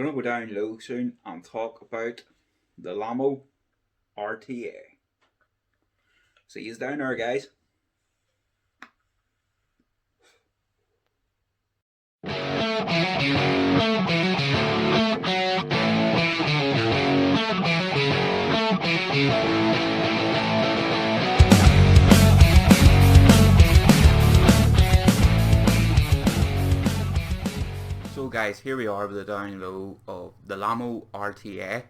going to go down low soon and talk about the Lamo RTA. See you down there, guys. So guys, here we are with the down low of the Lamo RTA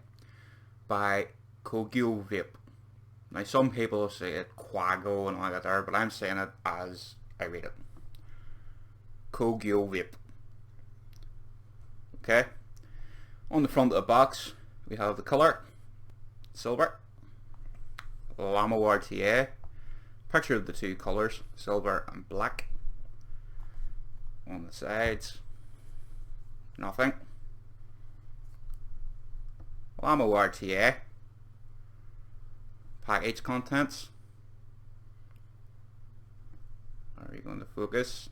by Koguo vape. Now some people say it Koguo and all that there, but I'm saying it as I read it. Koguo vape. Okay. On the front of the box we have the colour silver, Lamo RTA, picture of the two colours, silver and black. On the sides, nothing. Lamo RTA. Package contents. Are you going to focus?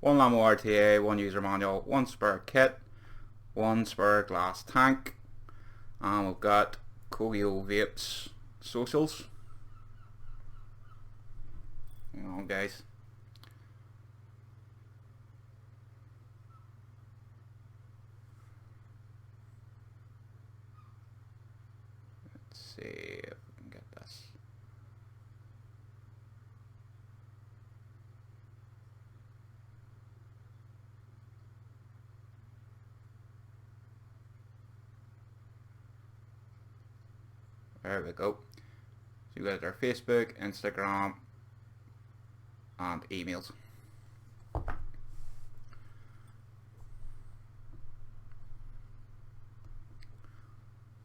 One Lamo RTA, one user manual, one spare kit, one spare glass tank, and we've got Koguo Vape's socials. Hang on, guys. Let's see if we can get this. There we go. So you got our Facebook, Instagram, and emails.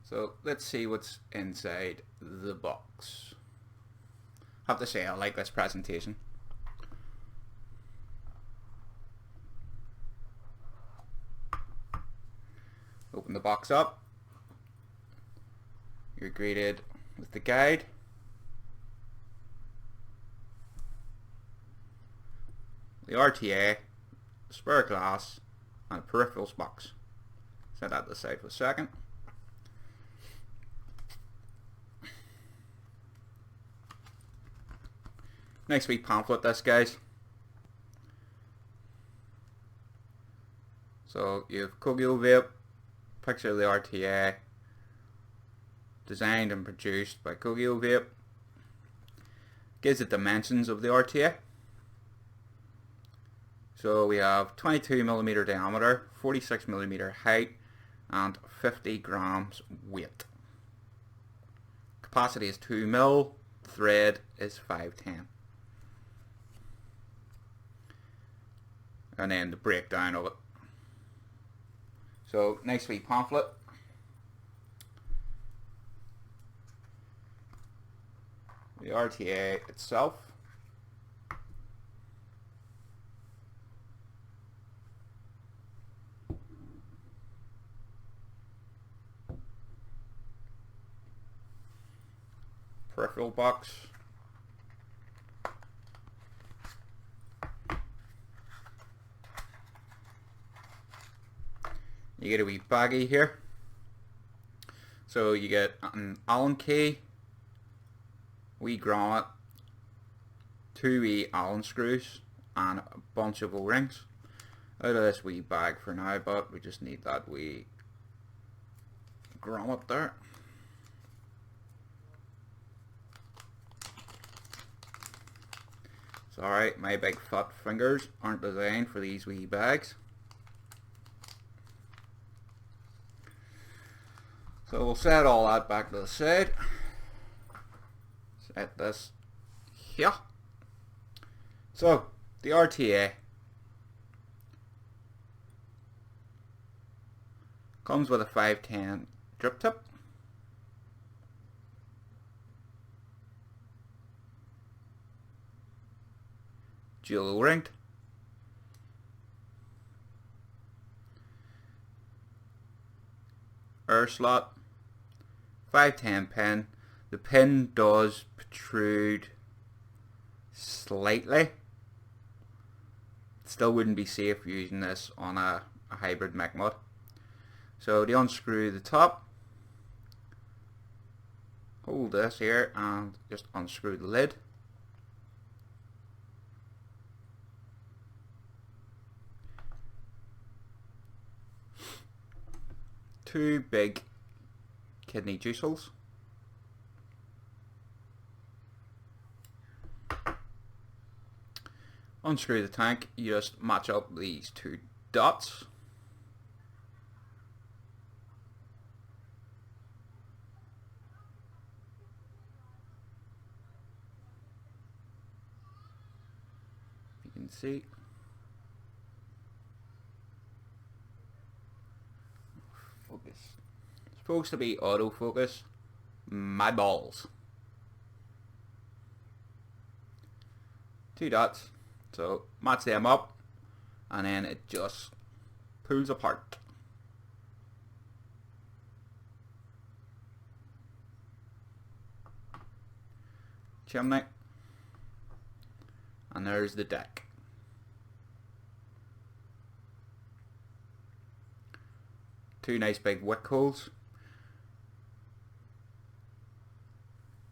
So let's see what's inside the box. I have to say I like this presentation. Open the box up. You're greeted with the guide, the RTA, spare glass, and a peripherals box. Set that to the side for a second. Nice wee pamphlet this, guys. So you have Koguo Vape, picture of the RTA, designed and produced by Koguo Vape. Gives the dimensions of the RTA. So we have 22mm diameter, 46mm height, and 50 grams weight. Capacity is 2mm, thread is 510. And then the breakdown of it. So nice wee pamphlet. The RTA itself. Peripheral box. You get a wee baggie here. So you get an Allen key, wee grommet, two wee Allen screws, and a bunch of O-rings. Out of this wee bag for now, but we just need that wee grommet there. Sorry, my big fat fingers aren't designed for these wee bags. So we'll set all that back to the side. Set this here. So the RTA comes with a 510 drip tip. Dual O-ringed. Air slot. 510 pin. The pin does protrude slightly. It's still wouldn't be safe using this on a hybrid mech mod. So to unscrew the top, hold this here and just unscrew the lid. Two big kidney juice holes. Unscrew the tank, you just match up these two dots. You can see. Focus. It's supposed to be autofocus. My balls. Two dots. So match them up and then it just pulls apart. Chimney. And there's the deck. Two nice big wick holes.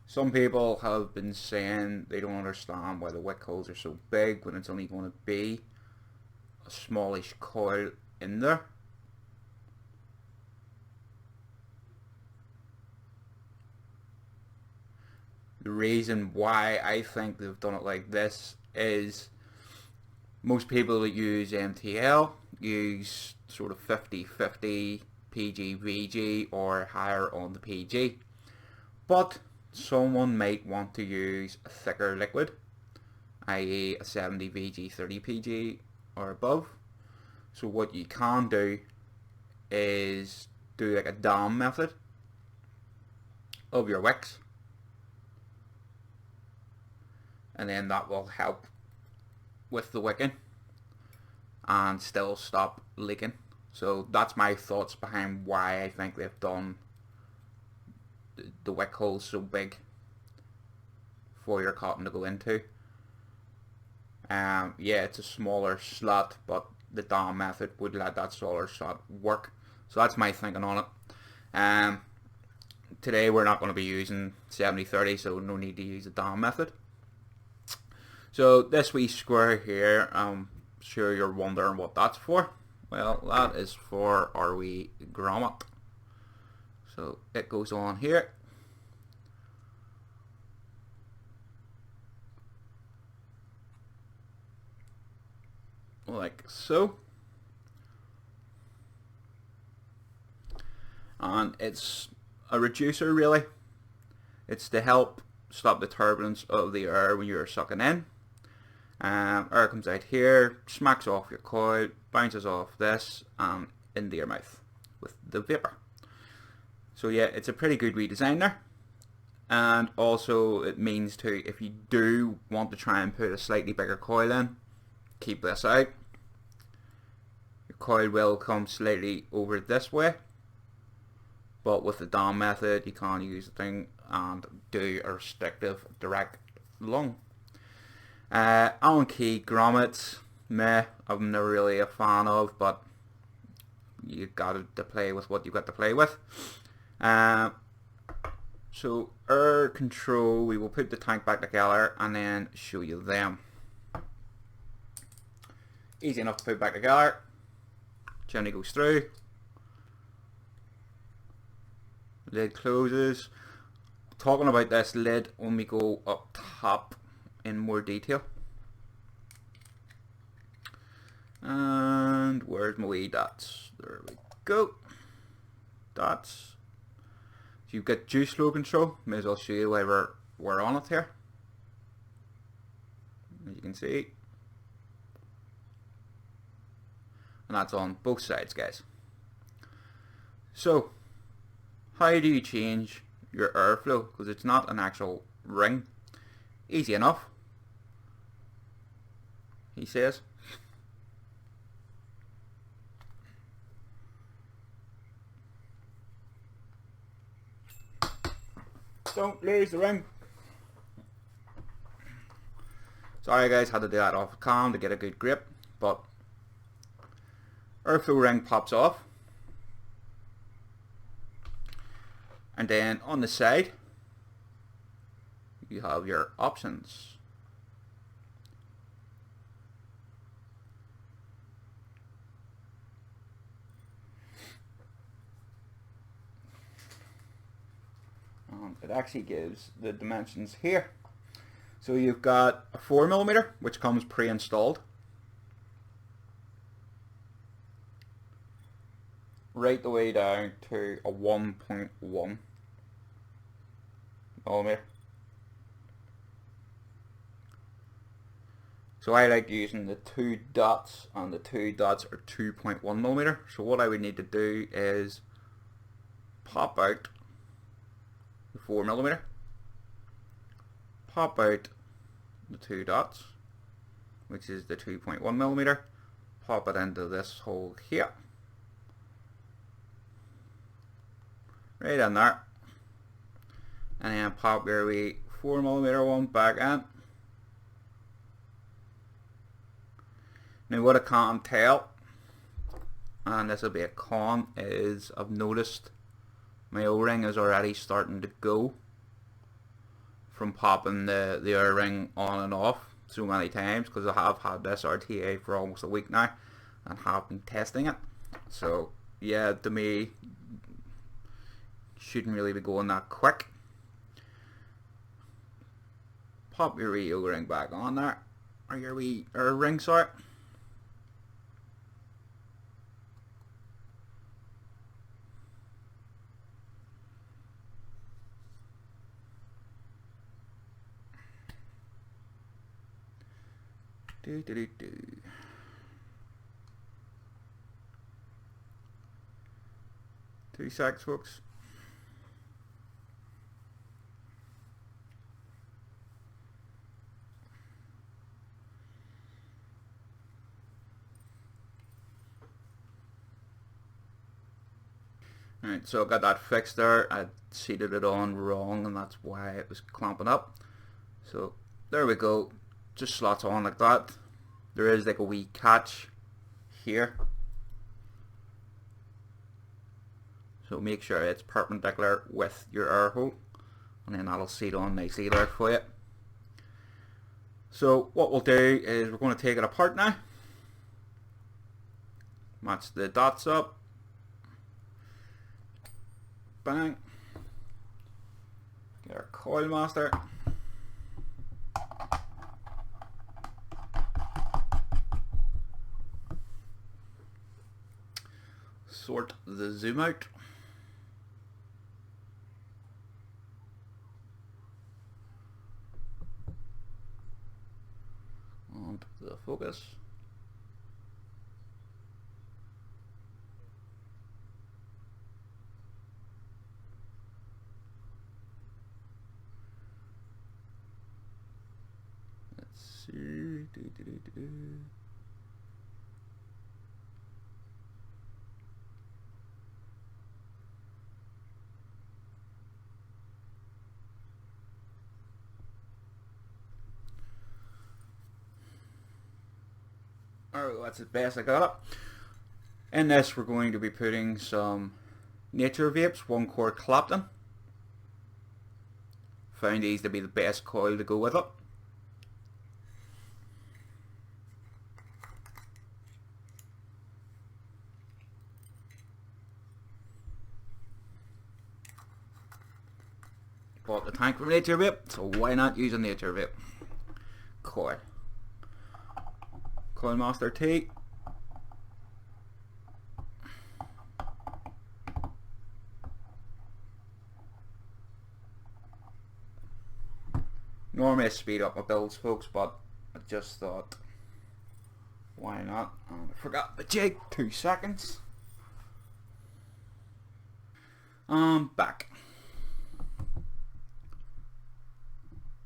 Some people have been saying they don't understand why the wick holes are so big when it's only going to be a smallish coil in there. The reason why I think they've done it like this is most people that use MTL use sort of 50-50 PG VG or higher on the PG, but someone might want to use a thicker liquid, i.e. a 70 VG 30 PG or above. So what you can do is do like a dam method of your wicks, and then that will help with the wicking and still stop leaking. So that's my thoughts behind why I think they've done the wick holes so big for your cotton to go into. Yeah, it's a smaller slot, but the dam method would let that smaller slot work. So that's my thinking on it. Today we're not going to be using 70-30, so no need to use the dam method. So this wee square here, I'm sure you're wondering what that's for. Well, that is for our wee grommet. So it goes on here. Like so. And it's a reducer really. It's to help stop the turbulence of the air when you're sucking in. Air comes out here, smacks off your coil, bounces off this, and into your mouth with the vapor. So yeah, it's a pretty good redesign there. And also it means too, if you do want to try and put a slightly bigger coil in, keep this out. Your coil will come slightly over this way, but with the dam method you can't use the thing and do a restrictive direct lung. Allen key grommets, I'm not really a fan of, but you got to play with what you got to play with. So air control, we will put the tank back together and then show you them. Easy enough to put back together. Chimney goes through. Lid closes. Talking about this lid when we go up top in more detail. And where's my wee dots? There we go. Dots. So you've got juice flow control. May as well show you why we're on it here. As you can see. And that's on both sides, guys. So how do you change your airflow? Because it's not an actual ring. Easy enough, he says. Don't lose the ring. Sorry guys, had to do that off cam to get a good grip. but airflow ring pops off, and then on the side you have your options. It actually gives the dimensions here. So you've got a 4mm, which comes pre-installed, right the way down to a 1.1mm. So I like using the 2 dots, and the 2 dots are 2.1mm. So what I would need to do is pop out the 4mm, pop out the 2 dots, which is the 2.1mm, pop it into this hole here, right in there, and then pop your wee 4mm one back in. Now what I can't tell, and this will be a con, is I've noticed my O-ring is already starting to go from popping the O-ring on and off so many times, because I have had this RTA for almost a week now and have been testing it. So yeah, to me, shouldn't really be going that quick. Pop your wee O-ring back on there, or your wee ring, sorry. Do. 2 seconds, folks. Alright, so I got that fixed there. I seated it on wrong, and that's why it was clamping up. So there we go. Just slots on like that. There is like a wee catch here, so make sure it's perpendicular with your air hole, and then that'll seat on nicely there for you. So what we'll do is we're going to take it apart now, match the dots up, bang, get our coil master, sort the zoom out, and the focus. Let's see. Alright, that's the best I got it. In this we're going to be putting some Nature Vapes 1 quart Clapton. Found these to be the best coil to go with it. Bought the tank from Nature Vape, so why not use a Nature Vape coil. Coil Master T. Normally I speed up my builds, folks, but I just thought, why not? And I forgot the jig. 2 seconds. Back.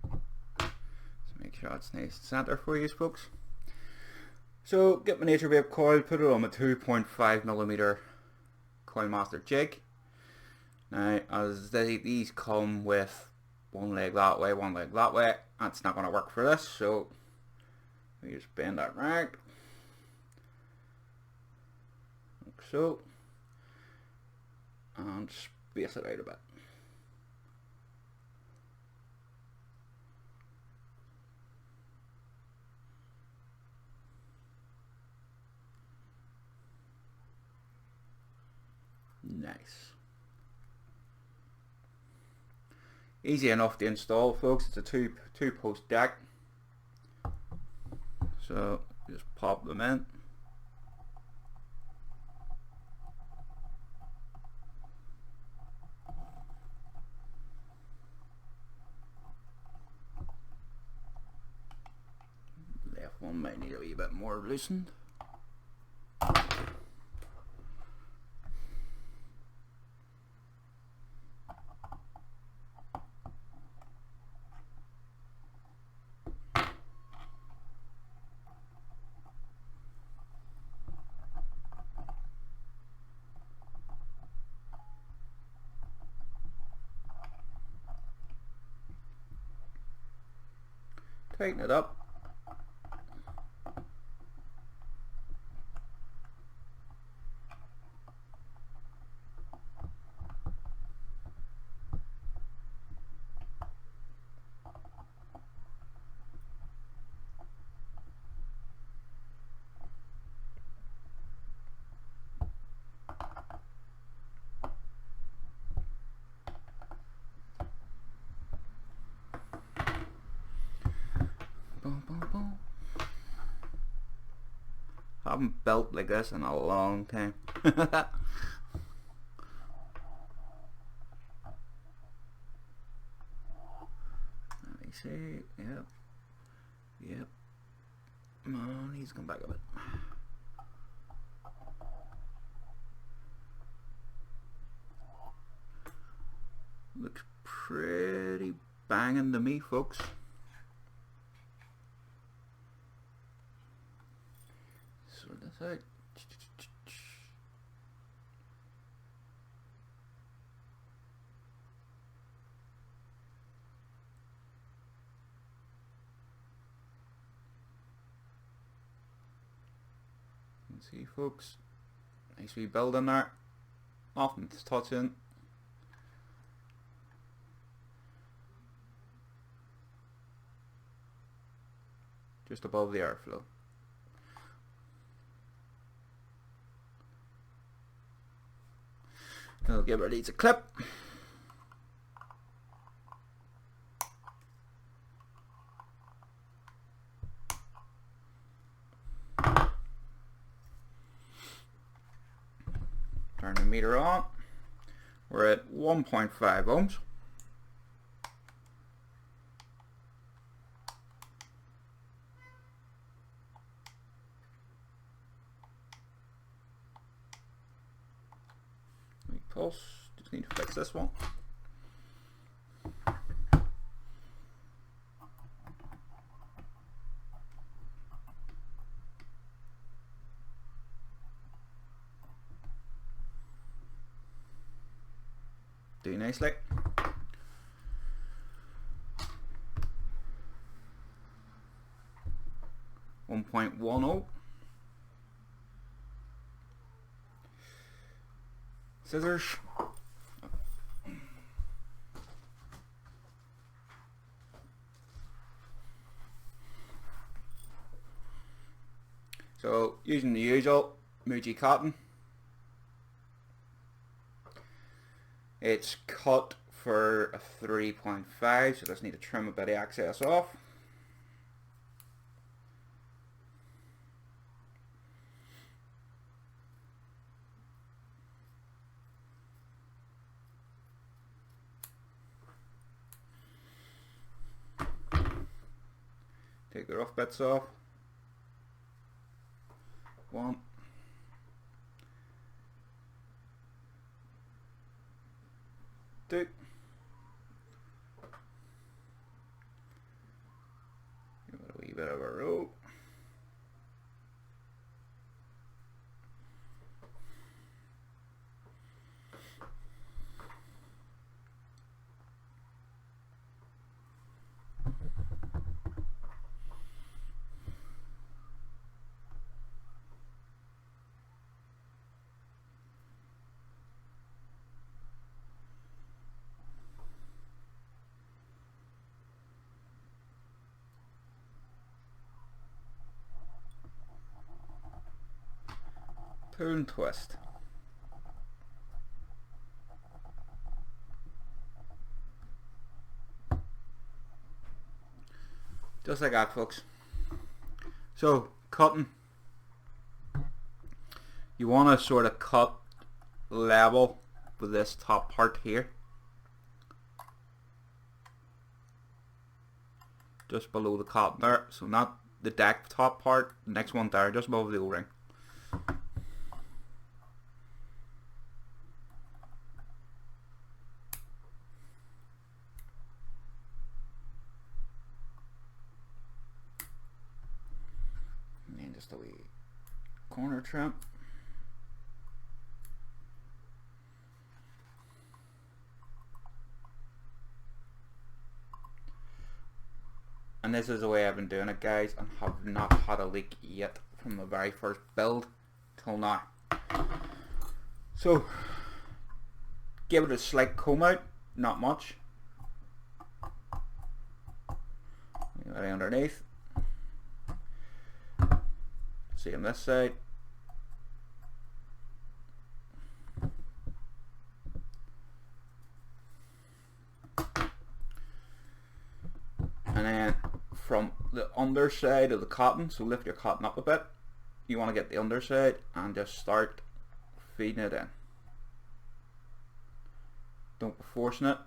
Let's make sure it's nice and center for you, folks. So get my Nature Vape coil, put it on my 2.5mm Coil Master jig. Now, as these come with one leg that way, one leg that way, that's not going to work for this, so we just bend that right. so, and space it out a bit. Nice. Easy enough to install, folks. It's a two post deck. So just pop them in. Left one might need a wee bit more loosened. Tighten it up. Boom, boom, boom. Haven't built like this in a long time. Let me see. Yep. Yep. Needs to come back a bit. Looks pretty banging to me, folks. Sort this out. See, folks, nice wee build in there. Nothing to touch in. Just above the airflow. I'll give it a clip. Turn the meter on. We're at 1.5 ohms. Pulse, just need to fix this one. Do nicely. .10. Scissors. So using the usual Muji cotton. It's cut for a 3.5, so just need to trim a bit of excess off. Take the rough bits off. 1, 2. Give it a wee bit of a roll. pull and twist. Just like that, folks. So, cutting. You want to sort of cut level with this top part here. Just below the cotton there. So not the deck top part, the next one there, just above the O-ring. And then just a wee corner trim. And this is the way I've been doing it, guys, and have not had a leak yet from the very first build till now. So, give it a slight comb out, not much. Right underneath. See on this side. And then from the underside of the cotton, so lift your cotton up a bit, you want to get the underside and just start feeding it in. Don't be forcing it,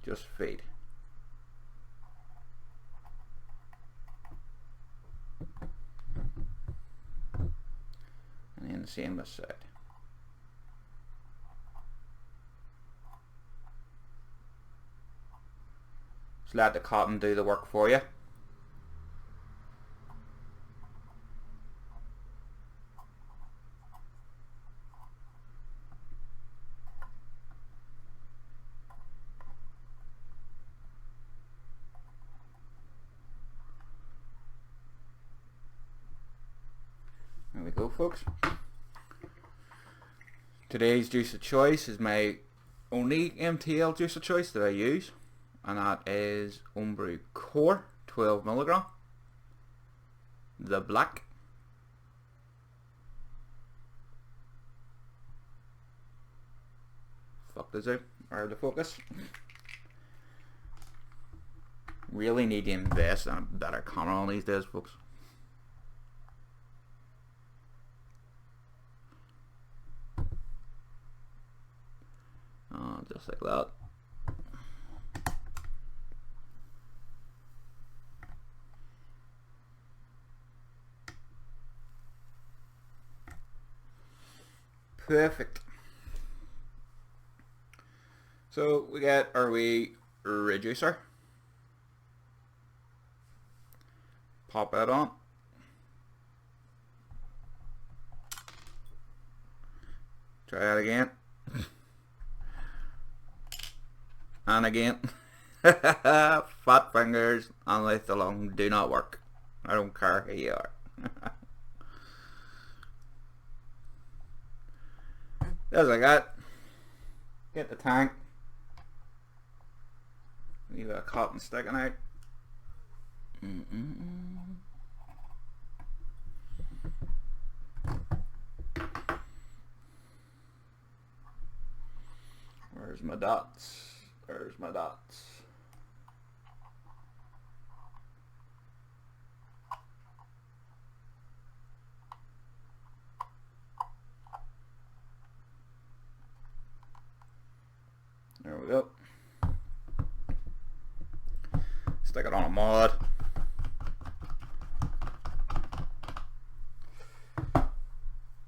just feed. And then the same this side. Just let the cotton do the work for you. There we go, folks. Today's juice of choice is my only MTL juice of choice that I use, and that is ohmbrew core 12mg, the black. Fuck this out, or the focus. Really need to invest in a better camera on these days, folks. Just like that. Perfect. So we get our wee reducer. Pop that on. Try that again. And again. Fat fingers and left along do not work. I don't care who you are. Just like that. Get the tank. Leave a cotton sticking out. Where's my dots? Where's my dots? There we go. Stick it on a mod.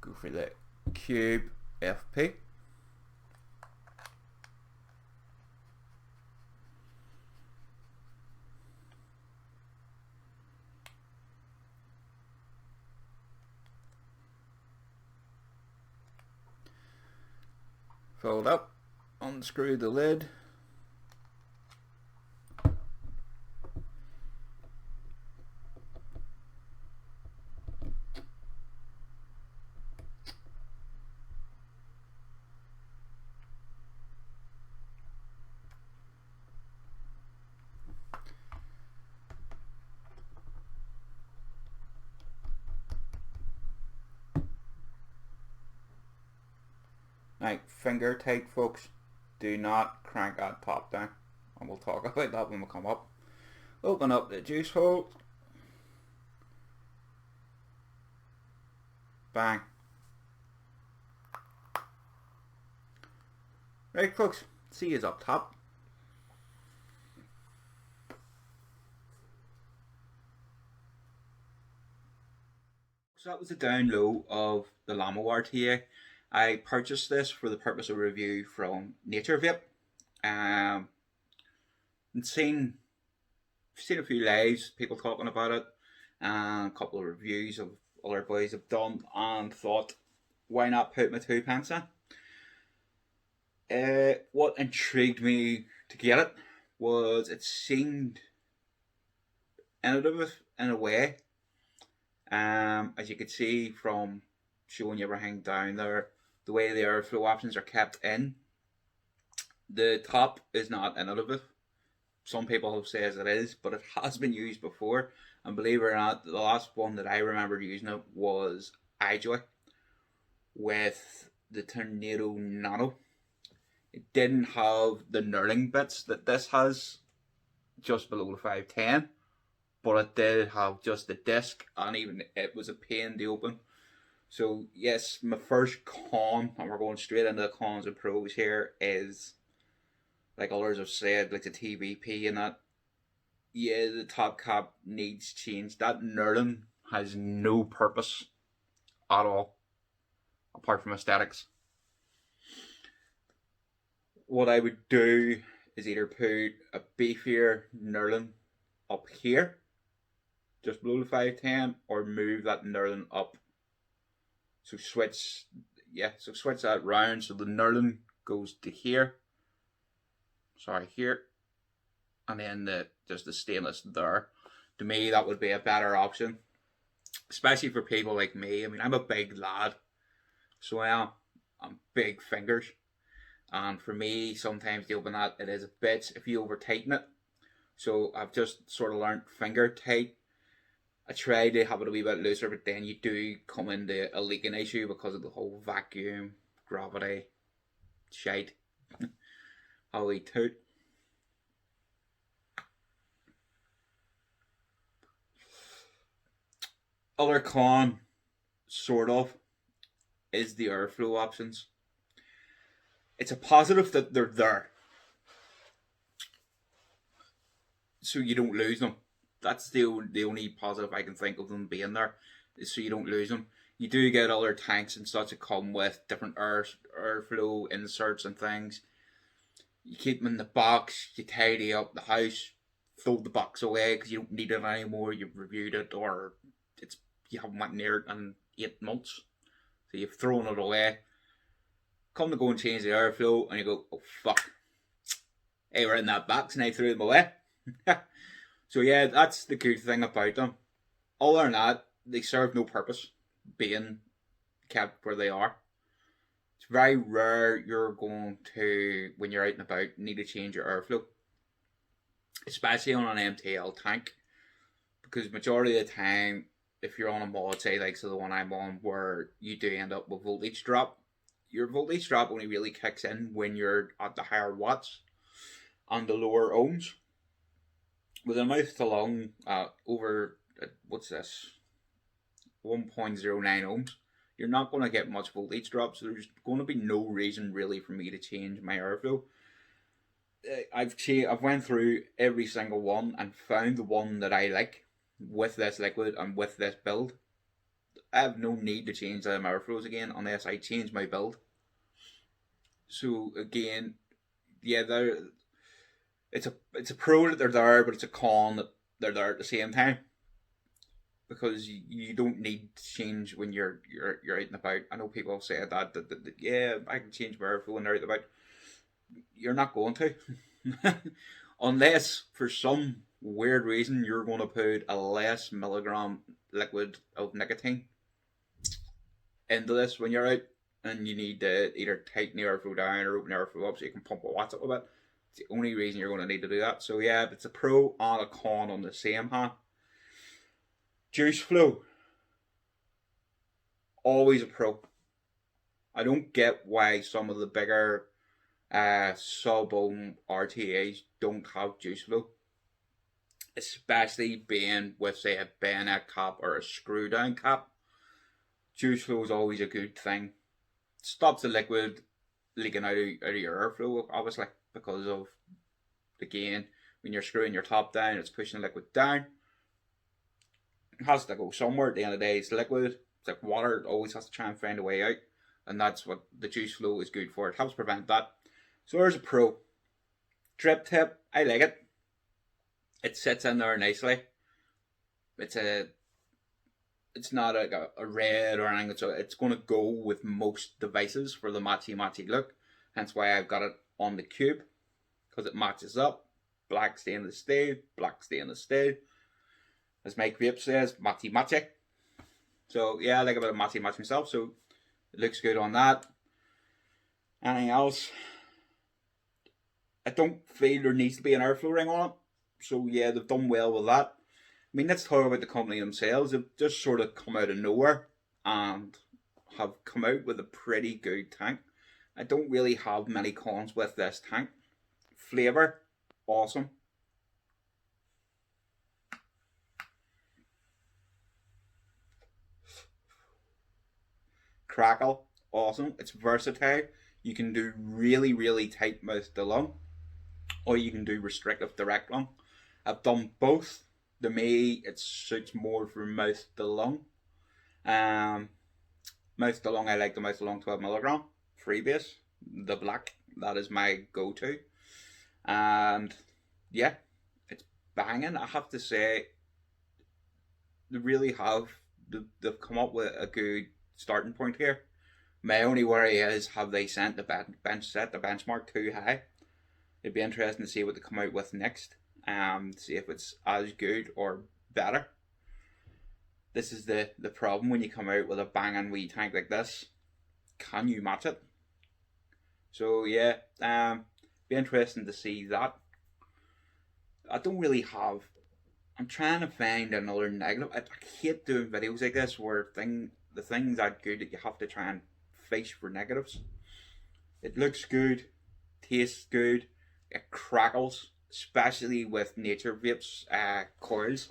Go for the cube FP. Fold up, unscrew the lid. Right, finger tight, folks. Do not crank that top down. And we'll talk about that when we come up. Open up the juice hole. Bang. Right, folks. See you up top. So that was the down low of the Lamo RTA. I purchased this for the purpose of review from Nature Vape. And seen a few lives, people talking about it, and a couple of reviews of other boys have done, and thought, why not put my 2 pence in? What intrigued me to get it was it seemed innovative in a way. As you could see from showing you everything down there, the way the airflow options are kept in, the top is not innovative. Some people have said it is, but it has been used before. And believe it or not, the last one that I remember using it was iJoy with the Tornado Nano. It didn't have the knurling bits that this has just below the 510, but it did have just the disc, and even it was a pain to open. So yes, my first con, and we're going straight into the cons and pros here, is, like others have said, like the TVP and that, yeah, the top cap needs change. That knurling has no purpose at all, apart from aesthetics. What I would do is either put a beefier knurling up here, just below the 510, or move that knurling up. So switch that round so the knurling goes to here. Sorry, here. And then just the stainless there. To me, that would be a better option, especially for people like me. I mean, I'm a big lad, so I'm big fingers, and for me, sometimes to open that, it is a bit, if you over tighten it. So I've just sort of learned finger tight. I try to have it a wee bit looser, but then you do come into a leaking issue because of the whole vacuum, gravity, shite. Holy toot. Other con, sort of, is the airflow options. It's a positive that they're there, so you don't lose them. That's the only positive I can think of them being there, is so you don't lose them. You do get other tanks and such that come with different airflow inserts and things. You keep them in the box, you tidy up the house, throw the box away because you don't need it anymore. You've reviewed it, or you haven't went near it in 8 months, so you've thrown it away. Come to go and change the airflow, and you go, oh fuck, hey, we're in that box, and I threw them away. So yeah, that's the good thing about them. Other than that, they serve no purpose being kept where they are. It's very rare you're going to, when you're out and about, need to change your airflow, especially on an MTL tank, because majority of the time, if you're on a mod, say like the one I'm on, where you do end up with voltage drop, your voltage drop only really kicks in when you're at the higher watts and the lower ohms. With a mouth to lung over, what's this, 1.09 ohms, you're not going to get much voltage drop, so there's going to be no reason really for me to change my airflow. I've went through every single one and found the one that I like with this liquid and with this build. I have no need to change them airflows again unless I change my build. So again, yeah, it's a pro that they're there, but it's a con that they're there at the same time, because you don't need to change when you're out and about. I know people have said that yeah, I can change my airflow when they're out and about. You're not going to, unless for some weird reason you're going to put a less milligram liquid of nicotine into this when you're out, and you need to either tighten the airflow down or open the airflow up so you can pump the watts up a bit. It's the only reason you're going to need to do that. So yeah, it's a pro and a con on the same hand. Juice flow, always a pro. I don't get why some of the bigger sub-ohm RTAs don't have juice flow, especially being with, say, a bayonet cap or a screw down cap. Juice flow is always a good thing. Stops the liquid leaking out of your airflow, obviously, because of, again, when you're screwing your top down, it's pushing the liquid down. It has to go somewhere. At the end of the day, it's liquid. It's like water. It always has to try and find a way out. And that's what the juice flow is good for. It helps prevent that. So there's a pro. Drip tip, I like it. It sits in there nicely. It's not a red or anything. It's going to go with most devices for the matchy look. Hence why I've got it on the cube, because it matches up. Black stainless steel, black stainless steel. As Mike Vape says, matchy. So yeah, I like a bit of matchy myself. So it looks good on that. Anything else? I don't feel there needs to be an airflow ring on it. So yeah, they've done well with that. I mean, let's talk about the company themselves. They've just sort of come out of nowhere and have come out with a pretty good tank. I don't really have many cons with this tank. Flavour, awesome. Crackle, awesome. It's versatile. You can do really tight mouth to lung, or you can do restrictive direct lung. I've done both. To me, it suits more for mouth to lung. Mouth to lung, I like the mouth to lung 12mg freebase, the black. That is my go-to. And yeah, it's banging. I have to say, they really have. They've come up with a good starting point here. My only worry is, have they set the benchmark too high? It'd be interesting to see what they come out with next. See if it's as good or better. This is the problem when you come out with a banging wee tank like this. Can you match it? So yeah, be interesting to see that. I don't really have. I'm trying to find another negative. I hate doing videos like this where the things that good that you have to try and fish for negatives. It looks good, tastes good, it crackles, especially with Nature Vape's coils.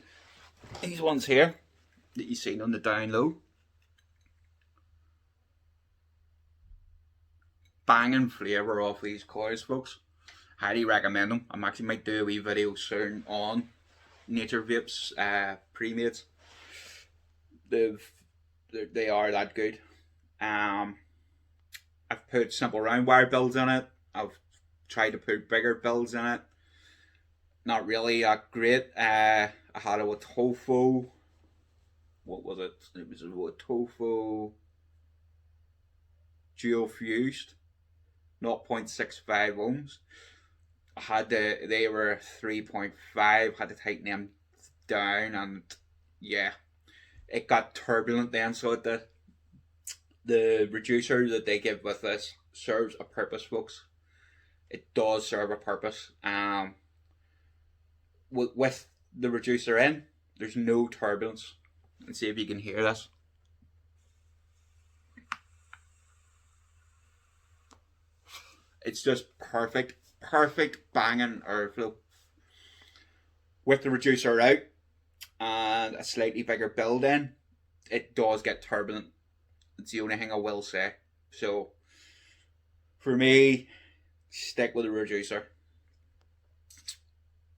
These ones here that you've seen on the down low. Banging flavour off these coils, folks. Highly recommend them. I actually might do a wee video soon on Nature Vape's pre-mates. They are that good. I've put simple round wire builds in it. I've tried to put bigger builds in it. Not really that great. I had it with tofu. What was it? It was with tofu dual fused, 0.65 ohms. They were 3.5. Had to tighten them down, and yeah, it got turbulent then. So the reducer that they give with this serves a purpose, folks. It does serve a purpose. With the reducer in, there's no turbulence. Let's see if you can hear this. It's just perfect banging airflow. With the reducer out and a slightly bigger build in, it does get turbulent. It's the only thing I will say. So for me, stick with the reducer.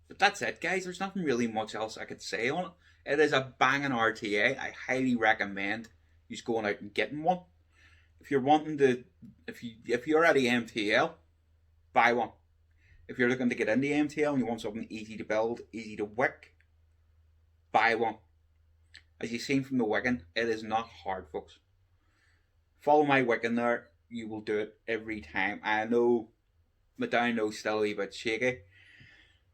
But that's it, guys. There's nothing really much else I could say on it. It is a banging RTA. I highly recommend you just going out and getting one. If you're wanting to, if you're at MTL, buy one. If you're looking to get into MTL and you want something easy to build, easy to wick, buy one. As you've seen from the wicking, it is not hard, folks. Follow my wicking there. You will do it every time. I know my down low's still a wee bit shaky.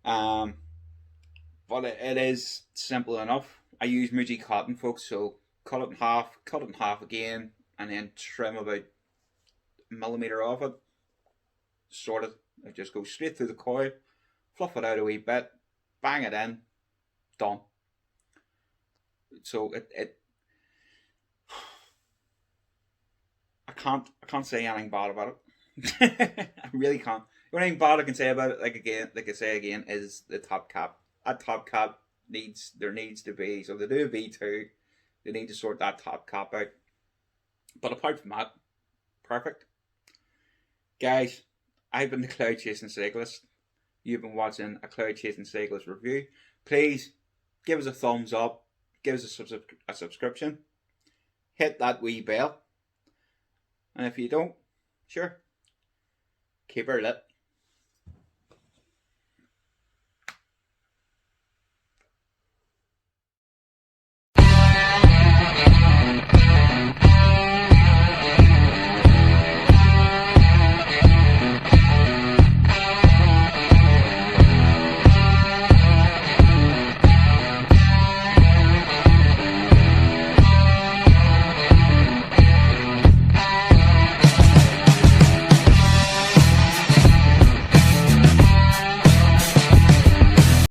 But it is simple enough. I use Muji cotton, folks, so cut it in half again, and then trim about a millimetre off it. Sort it. It just goes straight through the coil, fluff it out a wee bit, bang it in, done. So I can't say anything bad about it. I really can't. The only thing bad I can say about it, like I say again, is the top cap. That top cap needs to be, so they do a V2, they need to sort that top cap out. But apart from that, perfect. Guys, I've been the Cloud Chasing Cyclist. You've been watching a Cloud Chasing Cyclist review. Please give us a thumbs up, give us a subscription, hit that wee bell, and if you don't, sure, keep her lit.